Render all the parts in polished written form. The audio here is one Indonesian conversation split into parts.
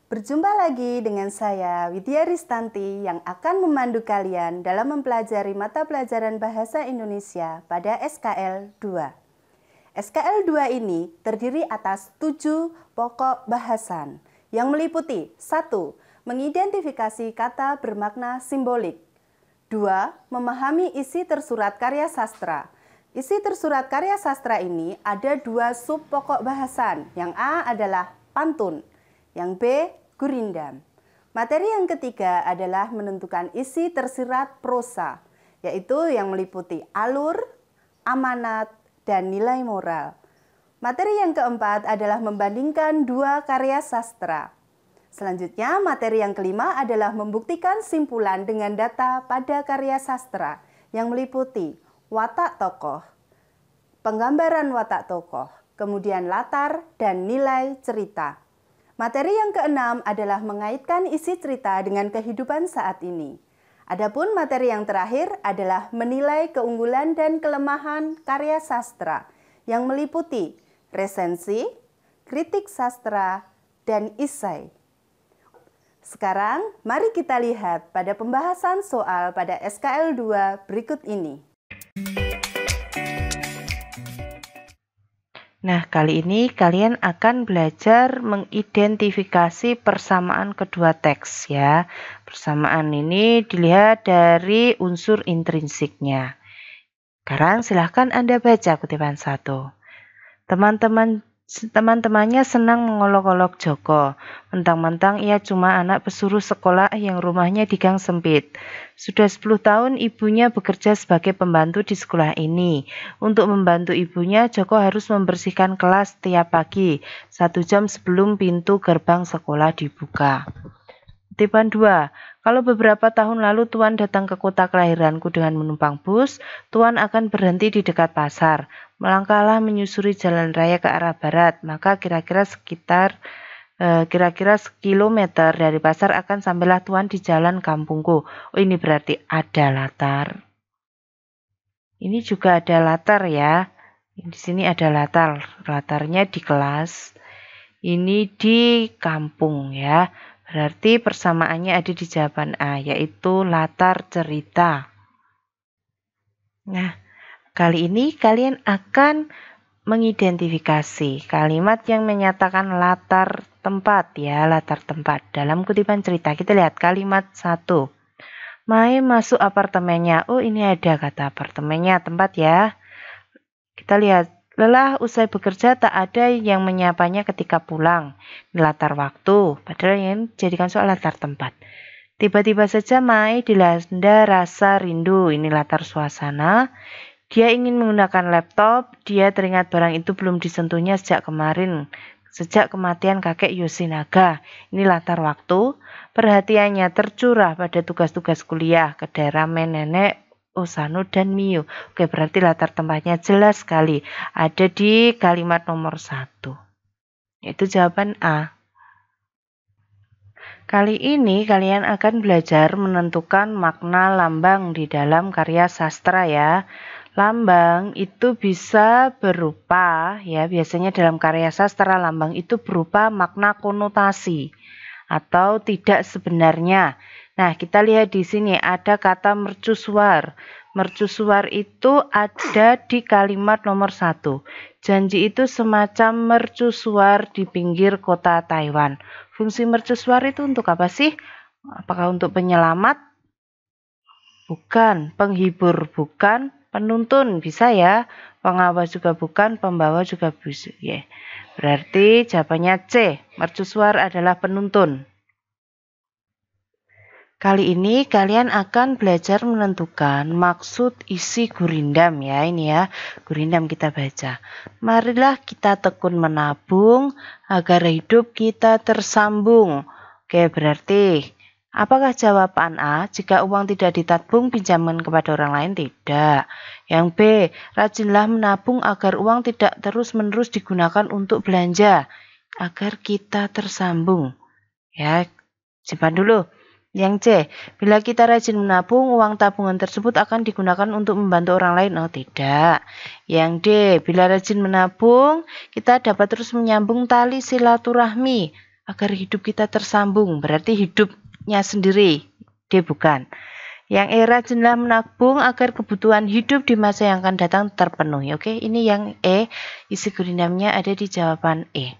Berjumpa lagi dengan saya, Widya Ristanti, yang akan memandu kalian dalam mempelajari mata pelajaran Bahasa Indonesia pada SKL 2. SKL 2 ini terdiri atas 7 pokok bahasan yang meliputi 1. Mengidentifikasi kata bermakna simbolik. 2. Memahami isi tersurat karya sastra. Isi tersurat karya sastra ini ada 2 sub pokok bahasan. Yang A adalah pantun, yang B gurindam. Materi yang ketiga adalah menentukan isi tersirat prosa, yaitu yang meliputi alur, amanat, dan nilai moral. Materi yang keempat adalah membandingkan 2 karya sastra. Selanjutnya, materi yang kelima adalah membuktikan simpulan dengan data pada karya sastra yang meliputi watak tokoh, penggambaran watak tokoh, kemudian latar dan nilai cerita. Materi yang keenam adalah mengaitkan isi cerita dengan kehidupan saat ini. Adapun materi yang terakhir adalah menilai keunggulan dan kelemahan karya sastra yang meliputi resensi, kritik sastra, dan esai. Sekarang, mari kita lihat pada pembahasan soal pada SKL 2 berikut ini. Nah, kali ini kalian akan belajar mengidentifikasi persamaan kedua teks ya. Persamaan ini dilihat dari unsur intrinsiknya. Sekarang silahkan Anda baca kutipan 1. Teman-temannya senang mengolok-olok Joko. Mentang-mentang ia cuma anak pesuruh sekolah yang rumahnya di gang sempit. Sudah 10 tahun ibunya bekerja sebagai pembantu di sekolah ini. Untuk membantu ibunya, Joko harus membersihkan kelas setiap pagi, 1 jam sebelum pintu gerbang sekolah dibuka. Kutipan 2. Kalau beberapa tahun lalu Tuan datang ke kota kelahiranku dengan menumpang bus, Tuan akan berhenti di dekat pasar. Melangkahlah menyusuri jalan raya ke arah barat, maka kira-kira sekilometer dari pasar akan sampailah Tuan di jalan kampungku. Oh, ini berarti ada latar. Ini juga ada latar ya. Di sini ada latar. Latarnya di kelas. Ini di kampung ya. Berarti persamaannya ada di jawaban A, yaitu latar cerita. Nah, kali ini kalian akan mengidentifikasi kalimat yang menyatakan latar tempat ya, latar tempat. Dalam kutipan cerita kita lihat kalimat 1. Mai masuk apartemennya. Oh, ini ada kata apartemennya, tempat ya. Kita lihat. Lelah usai bekerja tak ada yang menyapanya ketika pulang. Ini latar waktu, padahal yang jadikan soal latar tempat. Tiba-tiba saja Mai dilanda rasa rindu. Ini latar suasana. Dia ingin menggunakan laptop. Dia teringat barang itu belum disentuhnya sejak kemarin. Sejak kematian kakek Yoshinaga. Ini latar waktu. Perhatiannya tercurah pada tugas-tugas kuliah ke daerah nenek Osano dan Miyu. Oke, berarti latar tempatnya jelas sekali. Ada di kalimat nomor 1. Itu jawaban A. Kali ini kalian akan belajar menentukan makna lambang di dalam karya sastra ya. Lambang itu bisa berupa ya, biasanya dalam karya sastra lambang itu berupa makna konotasi atau tidak sebenarnya. Nah, kita lihat di sini ada kata mercusuar. Mercusuar itu ada di kalimat nomor 1. Janji itu semacam mercusuar di pinggir kota Taiwan. Fungsi mercusuar itu untuk apa sih? Apakah untuk penyelamat? Bukan. Penghibur bukan. Penuntun bisa ya. Pengawas juga bukan. Pembawa juga bisa. Ya. Berarti jawabannya C. Mercusuar adalah penuntun. Kali ini kalian akan belajar menentukan maksud isi gurindam ya. Ini ya, gurindam kita baca. Marilah kita tekun menabung agar hidup kita tersambung. Oke, berarti apakah jawaban A? Jika uang tidak ditabung, pinjaman kepada orang lain tidak. Yang B, rajinlah menabung agar uang tidak terus-menerus digunakan untuk belanja agar kita tersambung. Ya, simpan dulu. Yang C, bila kita rajin menabung, uang tabungan tersebut akan digunakan untuk membantu orang lain. Oh, tidak. Yang D, bila rajin menabung, kita dapat terus menyambung tali silaturahmi agar hidup kita tersambung, berarti hidupnya sendiri, D bukan. Yang E, rajinlah menabung agar kebutuhan hidup di masa yang akan datang terpenuhi. Oke, ini yang E, isi gurinamnya ada di jawaban E.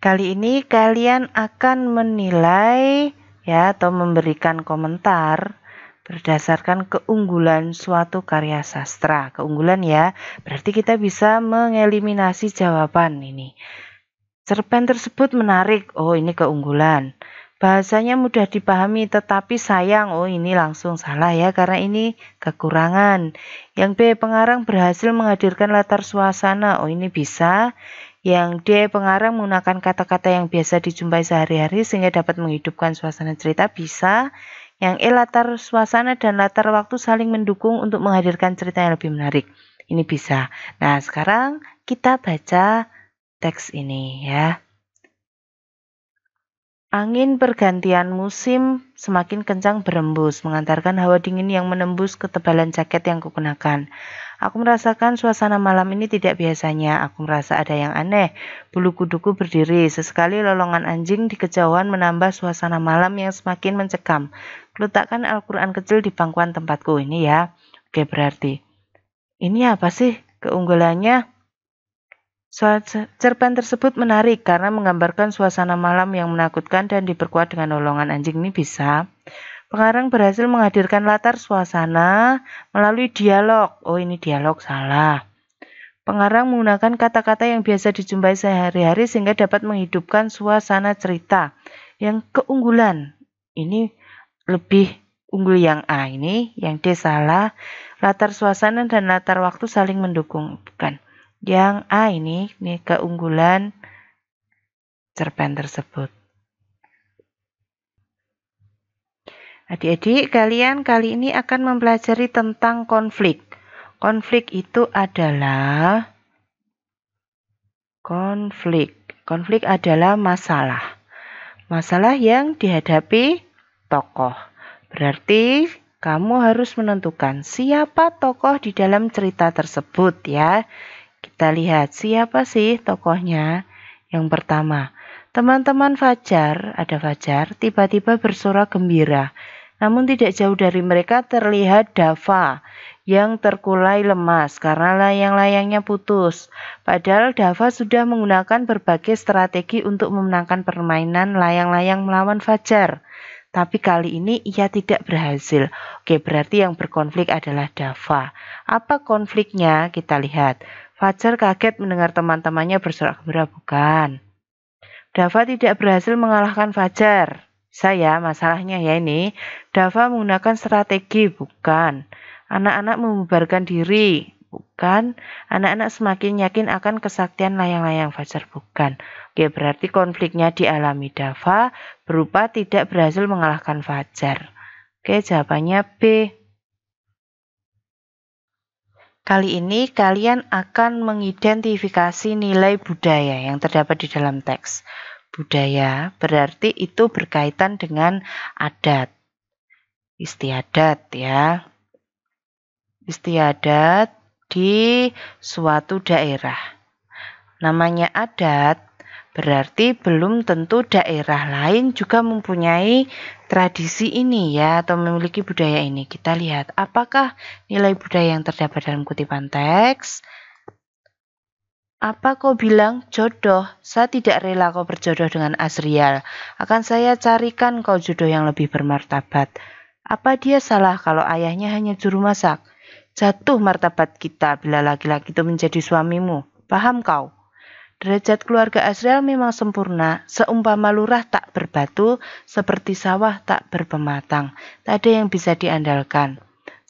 Kali ini kalian akan menilai ya atau memberikan komentar berdasarkan keunggulan suatu karya sastra. Keunggulan ya, berarti kita bisa mengeliminasi jawaban ini. Cerpen tersebut menarik, oh ini keunggulan. Bahasanya mudah dipahami tetapi sayang, oh ini langsung salah ya karena ini kekurangan. Yang B, pengarang berhasil menghadirkan latar suasana, oh ini bisa. Yang D, pengarang menggunakan kata-kata yang biasa dijumpai sehari-hari sehingga dapat menghidupkan suasana cerita, bisa. Yang E, latar suasana dan latar waktu saling mendukung untuk menghadirkan cerita yang lebih menarik, ini bisa. Nah sekarang kita baca teks ini ya. Angin pergantian musim semakin kencang berembus, mengantarkan hawa dingin yang menembus ketebalan jaket yang kukenakan. Aku merasakan suasana malam ini tidak biasanya. Aku merasa ada yang aneh. Bulu kuduku berdiri. Sesekali lolongan anjing di kejauhan menambah suasana malam yang semakin mencekam. Letakkan Al-Quran kecil di pangkuan tempatku ini ya. Oke, berarti ini apa sih keunggulannya? Cerpen tersebut menarik karena menggambarkan suasana malam yang menakutkan dan diperkuat dengan lolongan anjing, ini bisa. Pengarang berhasil menghadirkan latar suasana melalui dialog. Oh ini dialog salah. Pengarang menggunakan kata-kata yang biasa dijumpai sehari-hari sehingga dapat menghidupkan suasana cerita. Yang keunggulan ini lebih unggul yang A ini, yang D salah. Latar suasana dan latar waktu saling mendukung, bukan. Yang A ini keunggulan cerpen tersebut. Adik-adik, kalian kali ini akan mempelajari tentang konflik. Konflik itu adalah Konflik adalah masalah. Masalah yang dihadapi tokoh. Berarti kamu harus menentukan siapa tokoh di dalam cerita tersebut ya. Kita lihat siapa sih tokohnya. Yang pertama, teman-teman Fajar, ada Fajar, tiba-tiba bersorak gembira. Namun tidak jauh dari mereka terlihat Dava yang terkulai lemas karena layang-layangnya putus. Padahal Dava sudah menggunakan berbagai strategi untuk memenangkan permainan layang-layang melawan Fajar. Tapi kali ini ia tidak berhasil. Oke, berarti yang berkonflik adalah Dava. Apa konfliknya? Kita lihat. Fajar kaget mendengar teman-temannya bersorak gembira, bukan. Dava tidak berhasil mengalahkan Fajar. Saya masalahnya ya ini. Dava menggunakan strategi, bukan. Anak-anak membubarkan diri, bukan. Anak-anak semakin yakin akan kesaktian layang-layang Fajar, bukan. Oke, berarti konfliknya dialami Dava berupa tidak berhasil mengalahkan Fajar. Oke, jawabannya B. Kali ini kalian akan mengidentifikasi nilai budaya yang terdapat di dalam teks. Budaya berarti itu berkaitan dengan adat. Istiadat ya. Istiadat di suatu daerah. Namanya adat berarti belum tentu daerah lain juga mempunyai tradisi ini ya atau memiliki budaya ini. Kita lihat apakah nilai budaya yang terdapat dalam kutipan teks. Apa kau bilang jodoh? Saya tidak rela kau berjodoh dengan Azrial. Akan saya carikan kau jodoh yang lebih bermartabat. Apa dia salah kalau ayahnya hanya juru masak? Jatuh martabat kita bila laki-laki itu menjadi suamimu. Paham kau? Derajat keluarga Azrial memang sempurna, seumpama lurah tak berbatu, seperti sawah tak berpematang. Tak ada yang bisa diandalkan.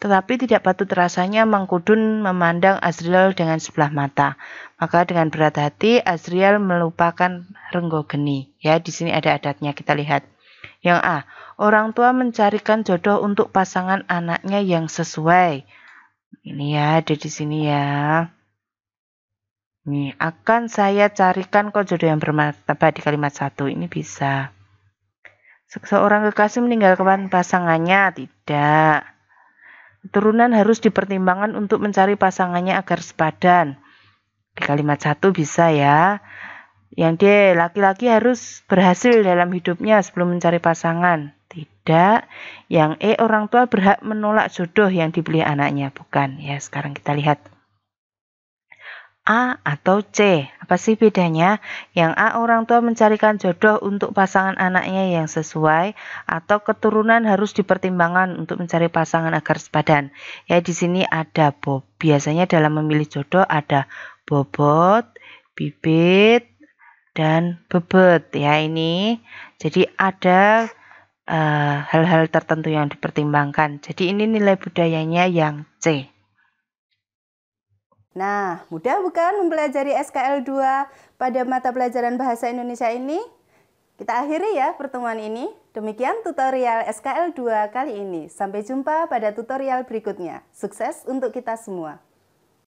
Tetapi tidak patut rasanya Mang Kudun memandang Azrial dengan sebelah mata. Maka dengan berat hati Azrial melupakan Renggogeni. Ya, di sini ada adatnya, kita lihat. Yang A, orang tua mencarikan jodoh untuk pasangan anaknya yang sesuai. Ini ya, ada di sini ya. Nih, akan saya carikan kau jodoh yang bermartabat di kalimat 1. Ini bisa. Seseorang kekasih meninggalkan pasangannya, tidak. Keturunan harus dipertimbangkan untuk mencari pasangannya agar sepadan. Di kalimat 1 bisa ya. Yang D, laki-laki harus berhasil dalam hidupnya sebelum mencari pasangan. Tidak. Yang E, orang tua berhak menolak jodoh yang dipilih anaknya. Bukan. Ya, sekarang kita lihat. A atau C. Apa sih bedanya? Yang A, orang tua mencarikan jodoh untuk pasangan anaknya yang sesuai, atau keturunan harus dipertimbangkan untuk mencari pasangan agar sepadan. Ya, di sini ada biasanya dalam memilih jodoh ada bobot, bibit, dan bebet ya ini. Jadi ada hal-hal tertentu yang dipertimbangkan. Jadi ini nilai budayanya yang C. Nah, mudah bukan mempelajari SKL 2 pada mata pelajaran Bahasa Indonesia ini? Kita akhiri ya pertemuan ini. Demikian tutorial SKL 2 kali ini. Sampai jumpa pada tutorial berikutnya. Sukses untuk kita semua.